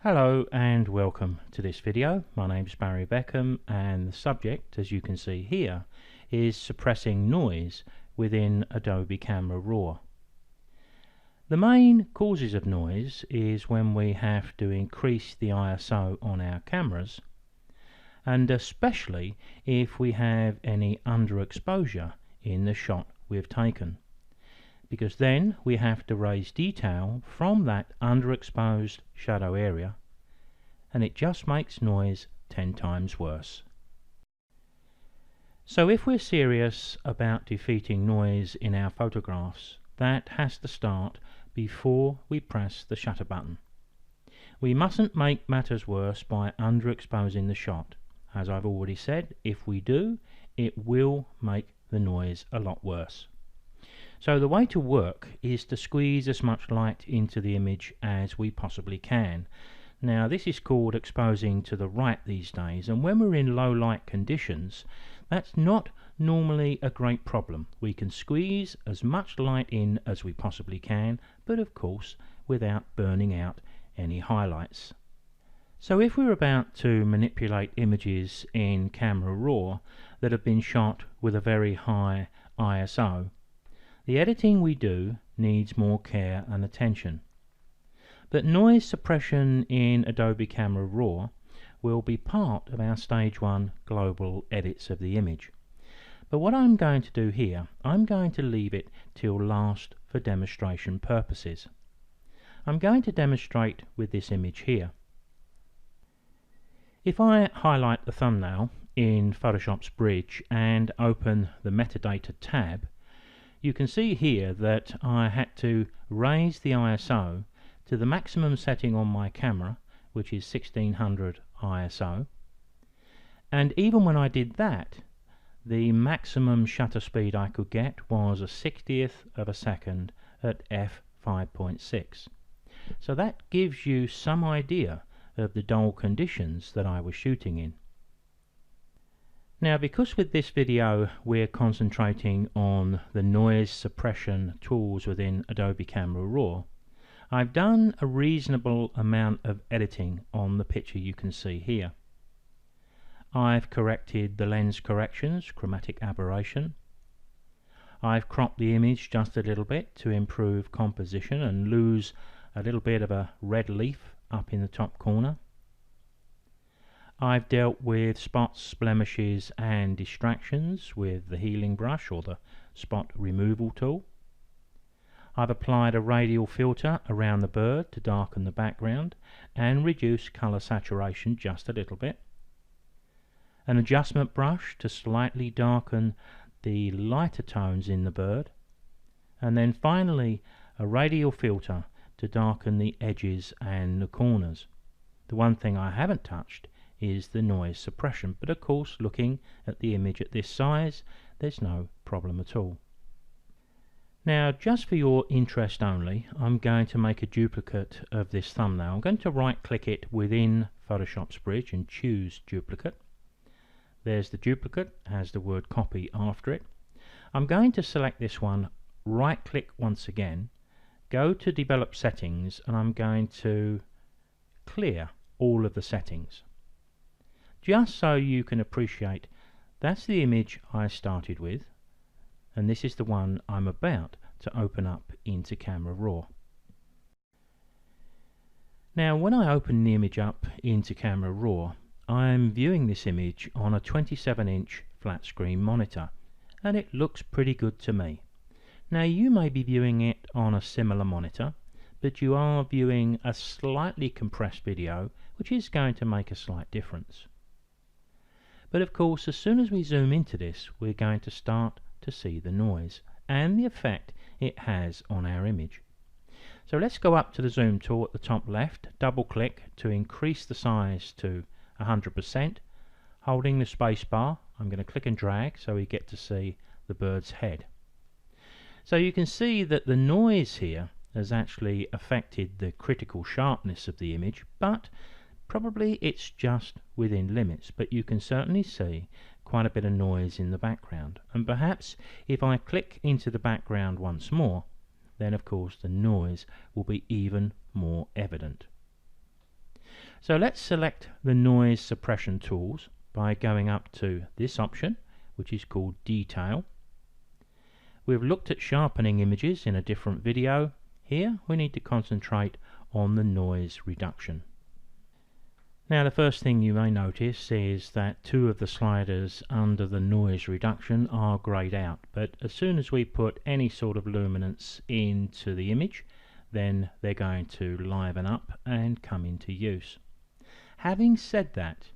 Hello and welcome to this video. My name's Barry Beckham and the subject, as you can see here, is suppressing noise within Adobe Camera Raw. The main causes of noise is when we have to increase the ISO on our cameras, and especially if we have any underexposure in the shot we've taken, because then we have to raise detail from that underexposed shadow area, and it just makes noise 10 times worse. So if we're serious about defeating noise in our photographs, that has to start before we press the shutter button. We mustn't make matters worse by underexposing the shot. As I've already said, if we do, it will make the noise a lot worse. So the way to work is to squeeze as much light into the image as we possibly can. Now this is called exposing to the right these days, and when we're in low light conditions, that's not normally a great problem. We can squeeze as much light in as we possibly can, but of course without burning out any highlights. So if we're about to manipulate images in Camera Raw that have been shot with a very high ISO, the editing we do needs more care and attention. But noise suppression in Adobe Camera Raw will be part of our Stage 1 global edits of the image. But what I'm going to do here, I'm going to leave it till last for demonstration purposes. I'm going to demonstrate with this image here. If I highlight the thumbnail in Photoshop's bridge and open the metadata tab, you can see here that I had to raise the ISO to the maximum setting on my camera, which is 1600 ISO, and even when I did that, the maximum shutter speed I could get was a 60th of a second at f5.6. So that gives you some idea of the dull conditions that I was shooting in. Now, because with this video we're concentrating on the noise suppression tools within Adobe Camera Raw, I've done a reasonable amount of editing on the picture you can see here. I've corrected the lens corrections, chromatic aberration. I've cropped the image just a little bit to improve composition and lose a little bit of a red leaf up in the top corner. I've dealt with spots, blemishes and distractions with the healing brush or the spot removal tool. I've applied a radial filter around the bird to darken the background and reduce colour saturation just a little bit. An adjustment brush to slightly darken the lighter tones in the bird. And then finally a radial filter to darken the edges and the corners. The one thing I haven't touched is the noise suppression, but of course looking at the image at this size there's no problem at all. Now, just for your interest only, I'm going to make a duplicate of this thumbnail. I'm going to right click it within Photoshop's bridge and choose duplicate. There's the duplicate, has the word copy after it. I'm going to select this one, right click once again, go to develop settings, and I'm going to clear all of the settings. Just so you can appreciate, that's the image I started with, and this is the one I'm about to open up into Camera Raw. Now, when I open the image up into Camera Raw, I'm viewing this image on a 27-inch flat screen monitor, and it looks pretty good to me. Now, you may be viewing it on a similar monitor, but you are viewing a slightly compressed video, which is going to make a slight difference. But of course, as soon as we zoom into this, we're going to start to see the noise and the effect it has on our image. So let's go up to the zoom tool at the top left, double click to increase the size to 100%. Holding the space bar, I'm going to click and drag so we get to see the bird's head. So you can see that the noise here has actually affected the critical sharpness of the image, but probably it's just within limits. But you can certainly see quite a bit of noise in the background, and perhaps if I click into the background once more, then of course the noise will be even more evident. So let's select the noise suppression tools by going up to this option, which is called Detail. We've looked at sharpening images in a different video. Here we need to concentrate on the noise reduction. Now the first thing you may notice is that two of the sliders under the noise reduction are greyed out, but as soon as we put any sort of luminance into the image, then they're going to liven up and come into use. Having said that,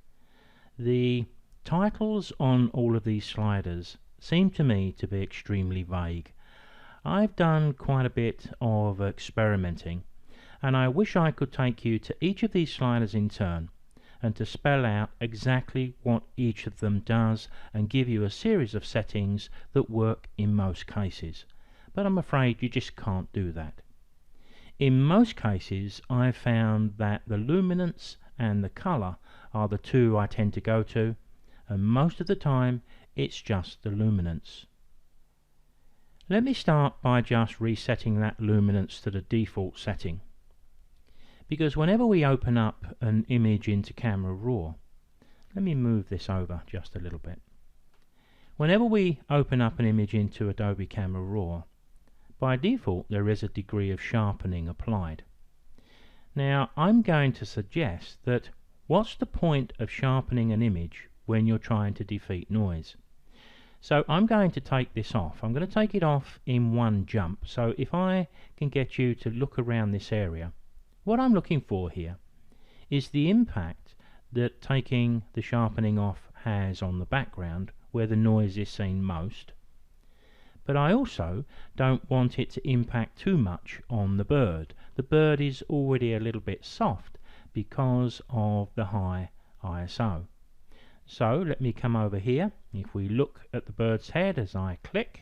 the titles on all of these sliders seem to me to be extremely vague. I've done quite a bit of experimenting, and I wish I could take you to each of these sliders in turn and to spell out exactly what each of them does and give you a series of settings that work in most cases. But I'm afraid you just can't do that. In most cases, I've found that the luminance and the color are the two I tend to go to, and most of the time it's just the luminance. Let me start by just resetting that luminance to the default setting, because whenever we open up an image into Camera Raw, let me move this over just a little bit. Whenever we open up an image into Adobe Camera Raw, by default there is a degree of sharpening applied. Now I'm going to suggest that what's the point of sharpening an image when you're trying to defeat noise? So I'm going to take this off. I'm going to take it off in one jump. So if I can get you to look around this area, what I'm looking for here is the impact that taking the sharpening off has on the background where the noise is seen most. But I also don't want it to impact too much on the bird. The bird is already a little bit soft because of the high ISO. So let me come over here. If we look at the bird's head as I click,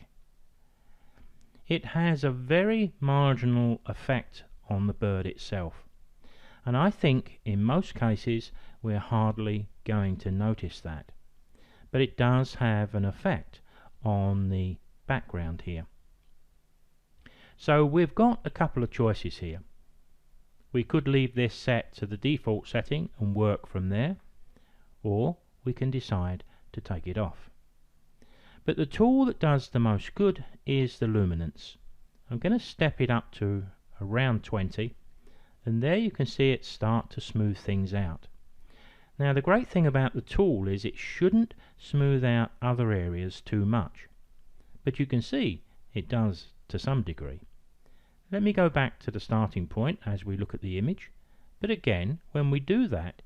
it has a very marginal effect on the bird itself. And I think in most cases we're hardly going to notice that. But it does have an effect on the background here. So we've got a couple of choices here. We could leave this set to the default setting and work from there, or we can decide to take it off. But the tool that does the most good is the luminance. I'm going to step it up to around 20, and there you can see it start to smooth things out. Now the great thing about the tool is it shouldn't smooth out other areas too much, but you can see it does to some degree. Let me go back to the starting point as we look at the image, but again when we do that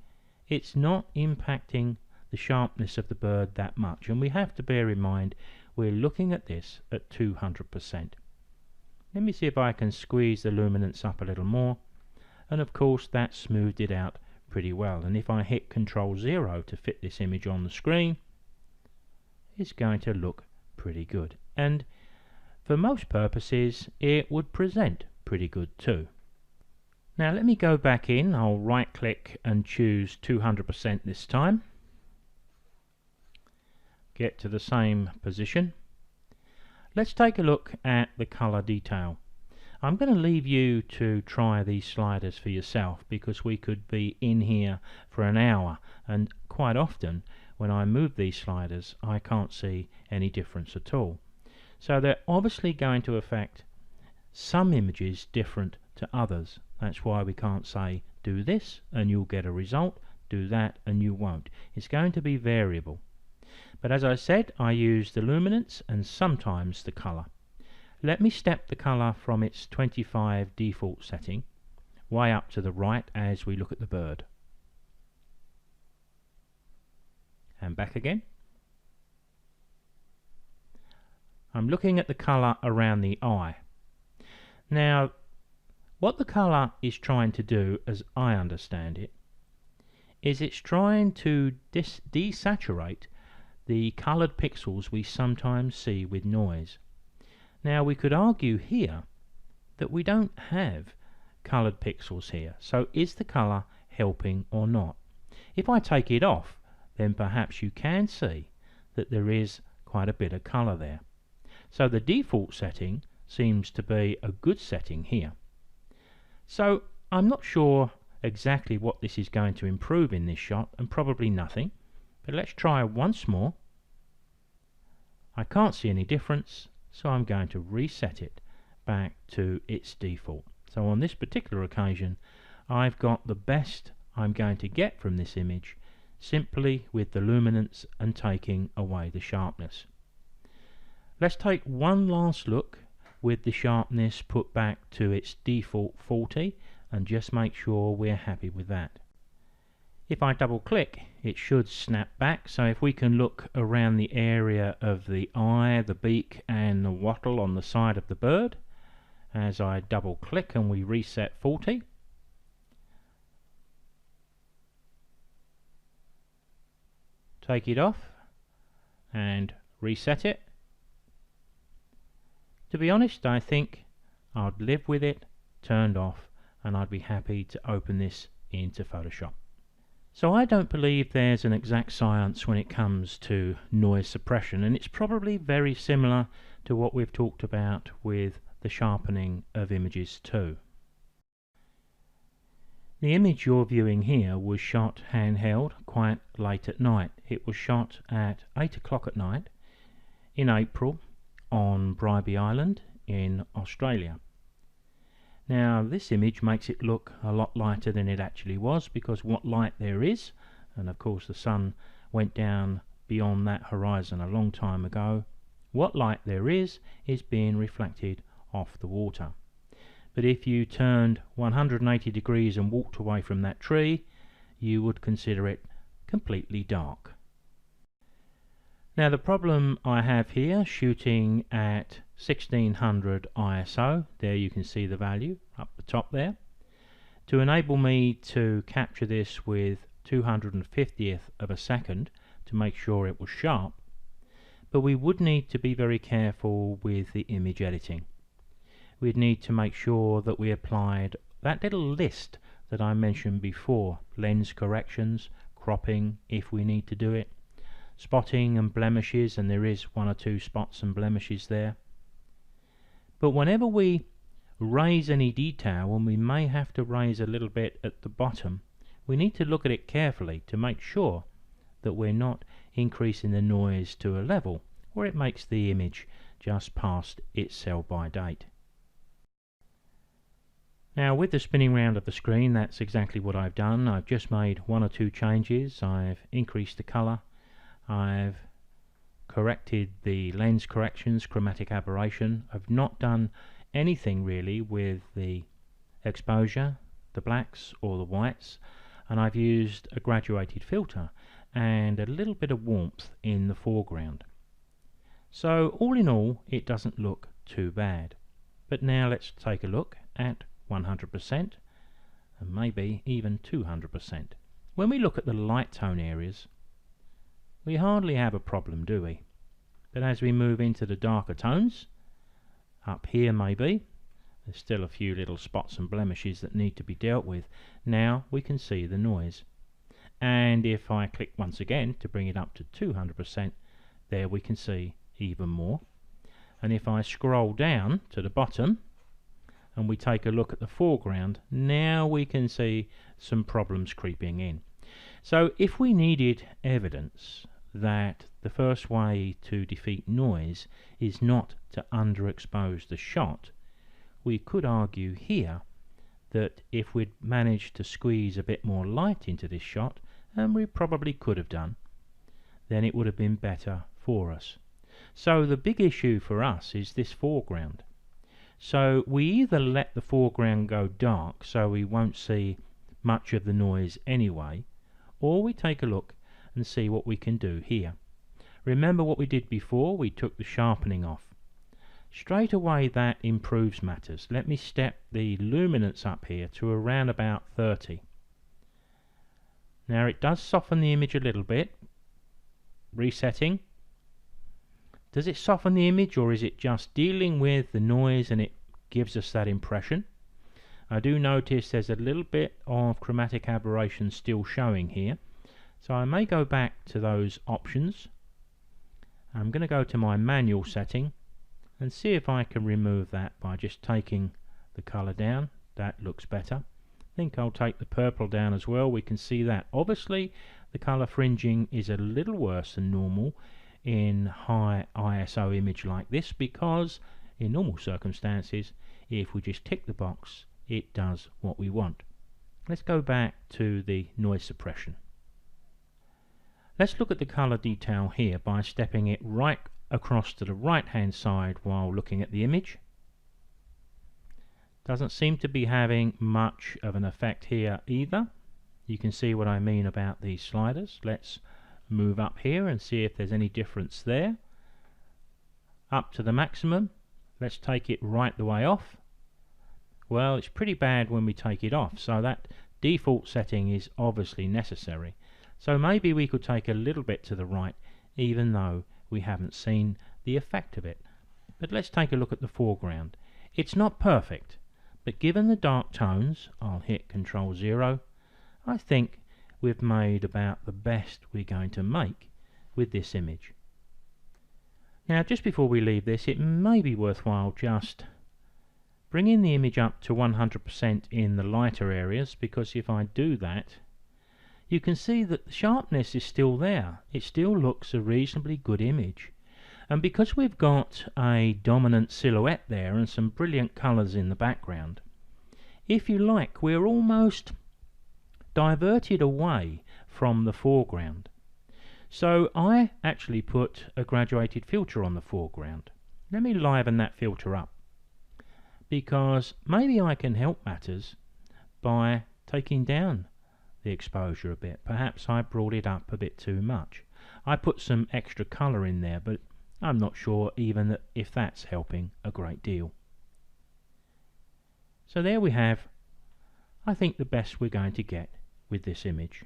it's not impacting the sharpness of the bird that much, and we have to bear in mind we're looking at this at 200%. Let me see if I can squeeze the luminance up a little more, and of course that smoothed it out pretty well. And if I hit Ctrl+0 to fit this image on the screen, it's going to look pretty good, and for most purposes it would present pretty good too. Now let me go back in. I'll right click and choose 200% this time. Get to the same position. Let's take a look at the color detail. I'm going to leave you to try these sliders for yourself, because we could be in here for an hour, and quite often when I move these sliders I can't see any difference at all. So they're obviously going to affect some images different to others. That's why we can't say do this and you'll get a result, do that and you won't. It's going to be variable. But as I said, I use the luminance and sometimes the color. Let me step the color from its 25 default setting way up to the right as we look at the bird. And back again. I'm looking at the color around the eye. Now, what the color is trying to do, as I understand it, is it's trying to desaturate the colored pixels we sometimes see with noise. Now we could argue here that we don't have colored pixels here, so is the color helping or not? If I take it off, then perhaps you can see that there is quite a bit of color there. So the default setting seems to be a good setting here. So I'm not sure exactly what this is going to improve in this shot, and probably nothing. But let's try once more. I can't see any difference, so I'm going to reset it back to its default. So on this particular occasion, I've got the best I'm going to get from this image simply with the luminance and taking away the sharpness. Let's take one last look with the sharpness put back to its default 40 and just make sure we're happy with that. If I double click, it should snap back. So if we can look around the area of the eye, the beak and the wattle on the side of the bird, as I double click and we reset 40, take it off and reset it. To be honest, I think I'd live with it turned off and I'd be happy to open this into Photoshop. So I don't believe there's an exact science when it comes to noise suppression, and it's probably very similar to what we've talked about with the sharpening of images too. The image you're viewing here was shot handheld quite late at night. It was shot at 8 o'clock at night in April on Bribie Island in Australia. Now this image makes it look a lot lighter than it actually was, because what light there is, and of course the sun went down beyond that horizon a long time ago, what light there is being reflected off the water. But if you turned 180 degrees and walked away from that tree, you would consider it completely dark. Now the problem I have here, shooting at 1600 ISO, there you can see the value up the top there, to enable me to capture this with 250th of a second to make sure it was sharp. But we would need to be very careful with the image editing. We'd need to make sure that we applied that little list that I mentioned before, lens corrections, cropping if we need to do it, spotting and blemishes, and there is one or two spots and blemishes there. But whenever we raise any detail, and we may have to raise a little bit at the bottom, we need to look at it carefully to make sure that we're not increasing the noise to a level where it makes the image just past its sell-by date. Now with the spinning round of the screen, that's exactly what I've done. I've just made one or two changes. I've increased the colour, I've corrected the lens corrections, chromatic aberration. I've not done anything really with the exposure, the blacks or the whites, and I've used a graduated filter and a little bit of warmth in the foreground. So all in all, it doesn't look too bad. But now let's take a look at 100% and maybe even 200%. When we look at the light tone areas, we hardly have a problem, do we? But as we move into the darker tones, up here maybe, there's still a few little spots and blemishes that need to be dealt with. Now we can see the noise. And if I click once again to bring it up to 200%, there we can see even more. And if I scroll down to the bottom and we take a look at the foreground, now we can see some problems creeping in. So if we needed evidence that the first way to defeat noise is not to underexpose the shot, we could argue here that if we'd managed to squeeze a bit more light into this shot, and we probably could have done, then it would have been better for us. So the big issue for us is this foreground. So we either let the foreground go dark so we won't see much of the noise anyway, or we take a look and see what we can do here. Remember what we did before? We took the sharpening off. Straight away that improves matters. Let me step the luminance up here to around about 30. Now it does soften the image a little bit. Resetting. Does it soften the image, or is it just dealing with the noise and it gives us that impression? I do notice there's a little bit of chromatic aberration still showing here, so I may go back to those options. I'm going to go to my manual setting and see if I can remove that by just taking the colour down. That looks better. think I'll take the purple down as well. We can see that. Obviously, the color fringing is a little worse than normal in high ISO image like this, because in normal circumstances, if we just tick the box, it does what we want. Let's go back to the noise suppression. Let's look at the color detail here by stepping it right across to the right hand side while looking at the image. Doesn't seem to be having much of an effect here either. You can see what I mean about these sliders. Let's move up here and see if there's any difference there. Up to the maximum. Let's take it right the way off. Well, it's pretty bad when we take it off, so that default setting is obviously necessary. So maybe we could take a little bit to the right, even though we haven't seen the effect of it. But let's take a look at the foreground. It's not perfect, but given the dark tones, I'll hit Control 0, I think we've made about the best we're going to make with this image. Now, just before we leave this, it may be worthwhile just bringing the image up to 100% in the lighter areas, because if I do that, you can see that the sharpness is still there. It still looks a reasonably good image. And because we've got a dominant silhouette there and some brilliant colours in the background, if you like, we're almost diverted away from the foreground. So I actually put a graduated filter on the foreground. Let me liven that filter up, because maybe I can help matters by taking down the exposure a bit. Perhaps I brought it up a bit too much. I put some extra colour in there, but I'm not sure even if that's helping a great deal. So there we have, I think, the best we're going to get with this image.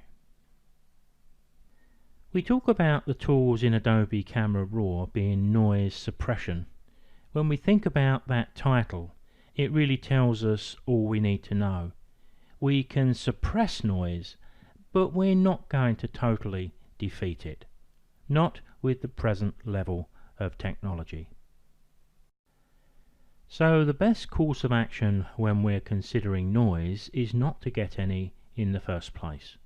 We talk about the tools in Adobe Camera Raw being noise suppression. When we think about that title, it really tells us all we need to know. We can suppress noise, but we're not going to totally defeat it. Not with the present level of technology. So the best course of action when we're considering noise is not to get any in the first place.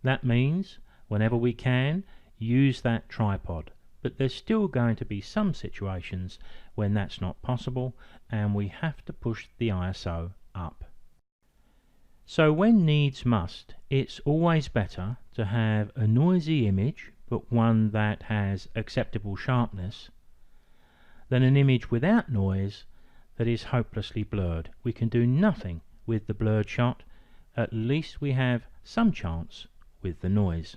That means, whenever we can, use that tripod, but there's still going to be some situations when that's not possible and we have to push the ISO up. So when needs must, it's always better to have a noisy image, but one that has acceptable sharpness, than an image without noise that is hopelessly blurred. We can do nothing with the blurred shot. At least we have some chance with the noise.